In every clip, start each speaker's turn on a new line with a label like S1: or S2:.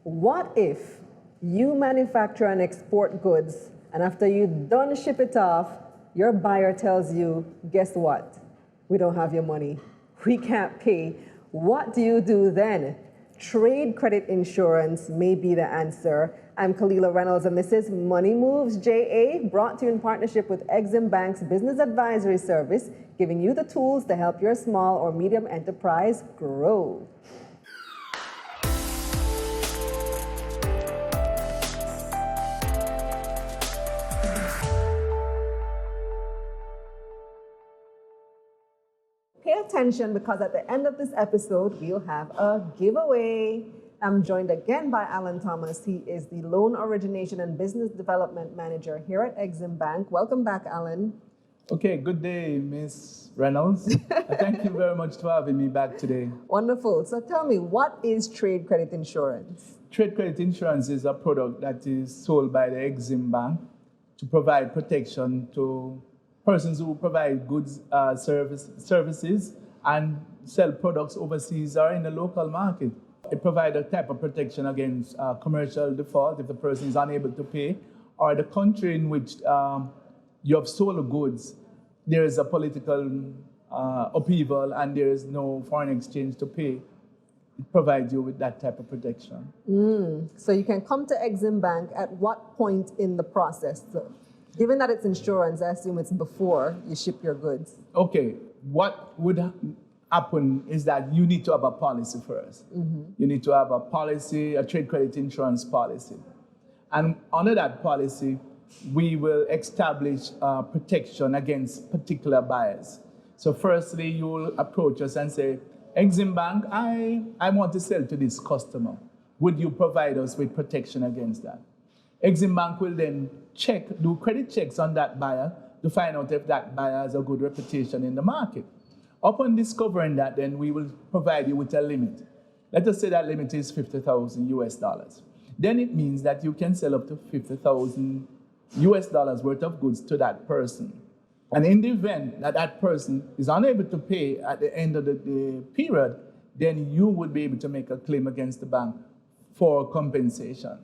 S1: What if you manufacture and export goods, and after you done ship it off, your buyer tells you, guess what? We don't have your money. We can't pay. What do you do then? Trade credit insurance may be the answer. I'm Kalila Reynolds, and this is Money Moves JA, brought to you in partnership with Exim Bank's Business Advisory Service, giving you the tools to help your small or medium enterprise grow. Pay attention, because at the end of this episode, we'll have a giveaway. I'm joined again by Alan Thomas. He is the Loan Origination and Business Development Manager here at Exim Bank. Welcome back, Alan.
S2: Okay, good day, Ms. Reynolds. Thank you very much for having me back today.
S1: Wonderful. So tell me, what is trade credit insurance?
S2: Trade credit insurance is a product that is sold by the Exim Bank to provide protection to persons who provide goods, services, and sell products overseas or in the local market. It provides a type of protection against commercial default if the person is unable to pay, or the country in which you have sold goods, there is a political upheaval and there is no foreign exchange to pay. It provides you with that type of protection.
S1: So you can come to Exim Bank at what point in the process? So, given that it's insurance, I assume it's before you ship your goods.
S2: Okay, what would happen is that you need to have a policy first. You need to have a policy, a trade credit insurance policy. And under that policy, we will establish protection against particular buyers. So firstly, you will approach us and say, Exim Bank, I want to sell to this customer. Would you provide us with protection against that? Exim Bank will then do credit checks on that buyer to find out if that buyer has a good reputation in the market. Upon discovering that, then we will provide you with a limit. Let us say that limit is $50,000 US. Then it means that you can sell up to $50,000 US worth of goods to that person. And in the event that that person is unable to pay at the end of the period, then you would be able to make a claim against the bank for compensation.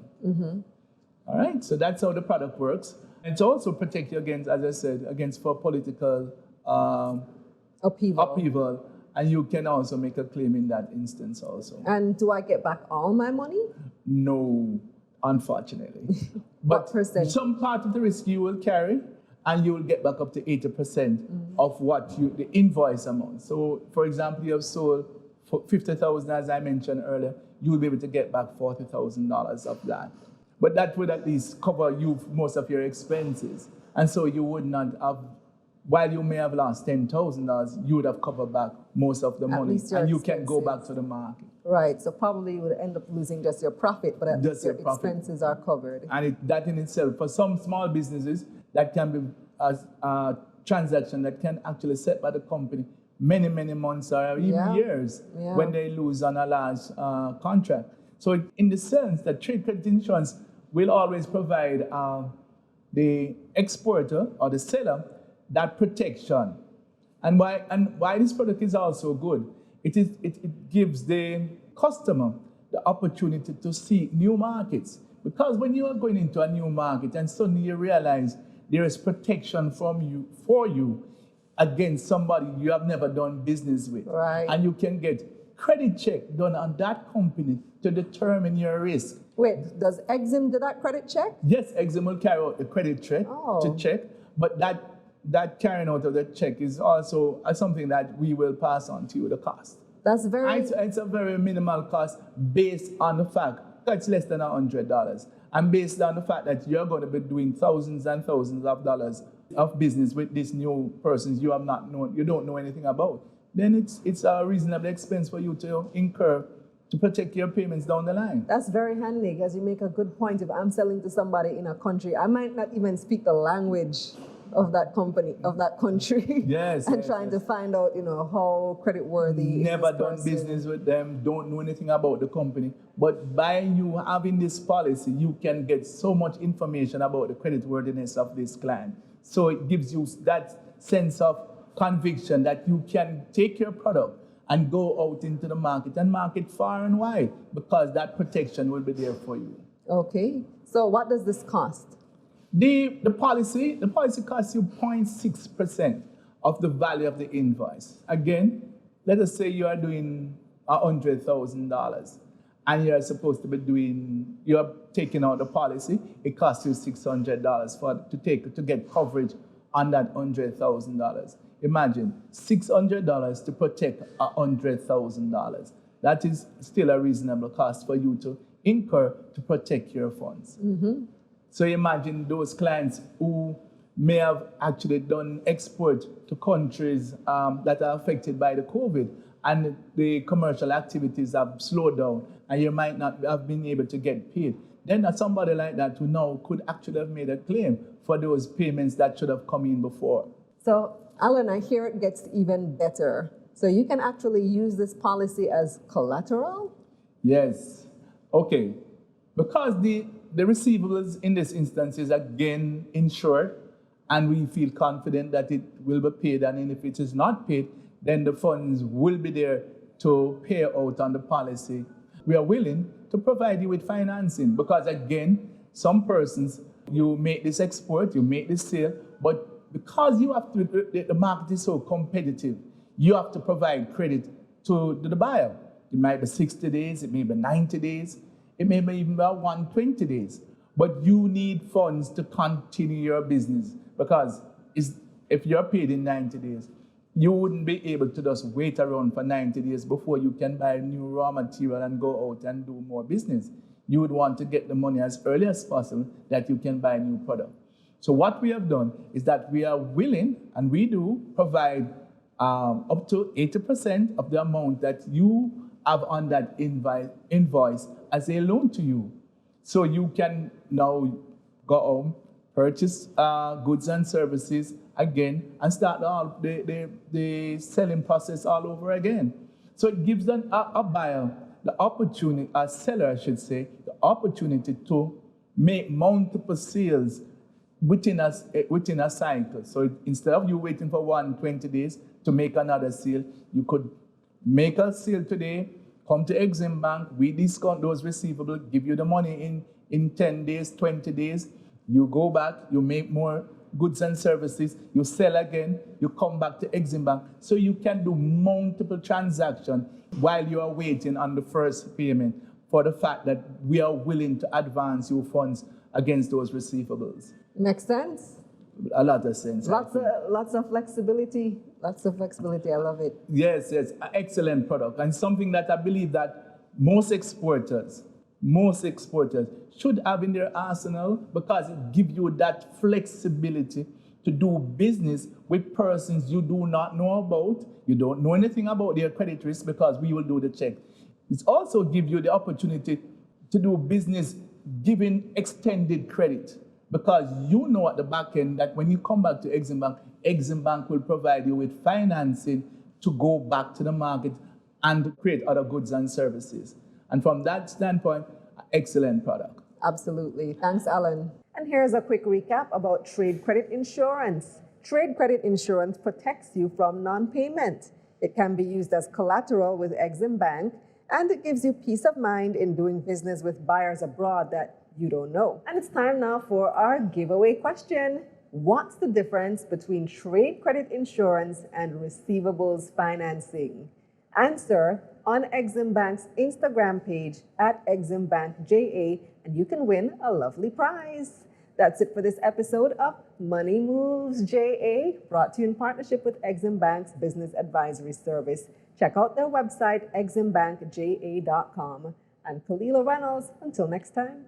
S2: All right, so that's how the product works. It's also protect you against, as I said, against for political upheaval, and you can also make a claim in that instance also.
S1: And do I get back all my money?
S2: No, unfortunately.
S1: What
S2: But
S1: percent?
S2: some part of the risk you will carry, and you will get back up to 80% of what the invoice amount. So, for example, you have sold for $50,000, as I mentioned earlier, you will be able to get back $40,000 of that. But that would at least cover you most of your expenses. And so you would not have, while you may have lost $10,000, you would have covered back most of the money. And you can go back to the market.
S1: Right, so probably you would end up losing just your profit, but at least your expenses are covered.
S2: And that in itself, for some small businesses, that can be a transaction that can actually set by the company many, many months or even years when they lose on a large contract. So in the sense that trade credit insurance will always provide the exporter or the seller that protection. And why this product is also good, it gives the customer the opportunity to see new markets. Because when you are going into a new market and suddenly you realize there is protection for you against somebody you have never done business with.
S1: Right.
S2: And you can get credit check done on that company to determine your risk.
S1: Wait, does Exim do that credit check?
S2: Yes, Exim will carry out the credit check to check, but that carrying out of the check is also something that we will pass on to you, the cost.
S1: That's very...
S2: It's a very minimal cost based on the fact that it's less than $100. And based on the fact that you're going to be doing thousands and thousands of dollars of business with these new persons you don't know anything about, then it's a reasonable expense for you to incur to protect your payments down the line.
S1: That's very handy, because you make a good point. If I'm selling to somebody in a country, I might not even speak the language of that company, of that country.
S2: Yes.
S1: And trying to find out, how creditworthy
S2: Never done business with them, don't know anything about the company. But by you having this policy, you can get so much information about the creditworthiness of this client. So it gives you that sense of conviction that you can take your product and go out into the market and market far and wide, because that protection will be there for you.
S1: Okay. So what does this cost?
S2: The policy costs you 0.6% of the value of the invoice. Again, let us say you are doing $100,000 and you're taking out the policy. It costs you $600 to get coverage on that $100,000. Imagine $600 to protect $100,000. That is still a reasonable cost for you to incur to protect your funds.
S1: Mm-hmm.
S2: So imagine those clients who may have actually done export to countries that are affected by the COVID, and the commercial activities have slowed down, and you might not have been able to get paid. Then somebody like that who now could actually have made a claim for those payments that should have come in before.
S1: So, Alan, I hear it gets even better. So you can actually use this policy as collateral?
S2: Yes. Okay. Because the receivables in this instance is again insured, and we feel confident that it will be paid, and if it is not paid, then the funds will be there to pay out on the policy. We are willing to provide you with financing, because again, some persons, you make this export, you make this sale, but because you have to, the market is so competitive, you have to provide credit to the buyer. It might be 60 days, it may be 90 days, it may be even about 120 days. But you need funds to continue your business, because if you're paid in 90 days, you wouldn't be able to just wait around for 90 days before you can buy new raw material and go out and do more business. You would want to get the money as early as possible that you can buy a new product. So what we have done is that we are willing, and we do provide up to 80% of the amount that you have on that invoice as a loan to you. So you can now go home, purchase goods and services again, and start the selling process all over again. So it gives a buyer the opportunity, a seller I should say, the opportunity to make multiple sales within a cycle. So instead of you waiting for 120 days to make another sale, you could make a sale today, come to Exim Bank, we discount those receivables, give you the money in 10 days, 20 days, you go back, you make more goods and services, you sell again, you come back to Exim Bank. So you can do multiple transactions while you are waiting on the first payment, for the fact that we are willing to advance your funds against those receivables.
S1: Makes sense?
S2: A lot of sense.
S1: Lots of flexibility. Lots of flexibility. I love it.
S2: Yes, excellent product, and something that I believe that most exporters should have in their arsenal, because it gives you that flexibility to do business with persons you do not know about. You don't know anything about their credit risk, because we will do the check. It also gives you the opportunity to do business giving extended credit, because you know at the back end that when you come back to Exim Bank will provide you with financing to go back to the market and create other goods and services. And from that standpoint, excellent product.
S1: Absolutely. Thanks, Alan. And here's a quick recap about trade credit insurance. Trade credit insurance protects you from non-payment. It can be used as collateral with Exim Bank, and it gives you peace of mind in doing business with buyers abroad that you don't know. And it's time now for our giveaway question. What's the difference between trade credit insurance and receivables financing? Answer on Exim Bank's Instagram page at EximBankJA, and you can win a lovely prize. That's it for this episode of Money Moves JA, brought to you in partnership with Exim Bank's Business Advisory Service. Check out their website, eximbankja.com. And Kalila Reynolds, until next time.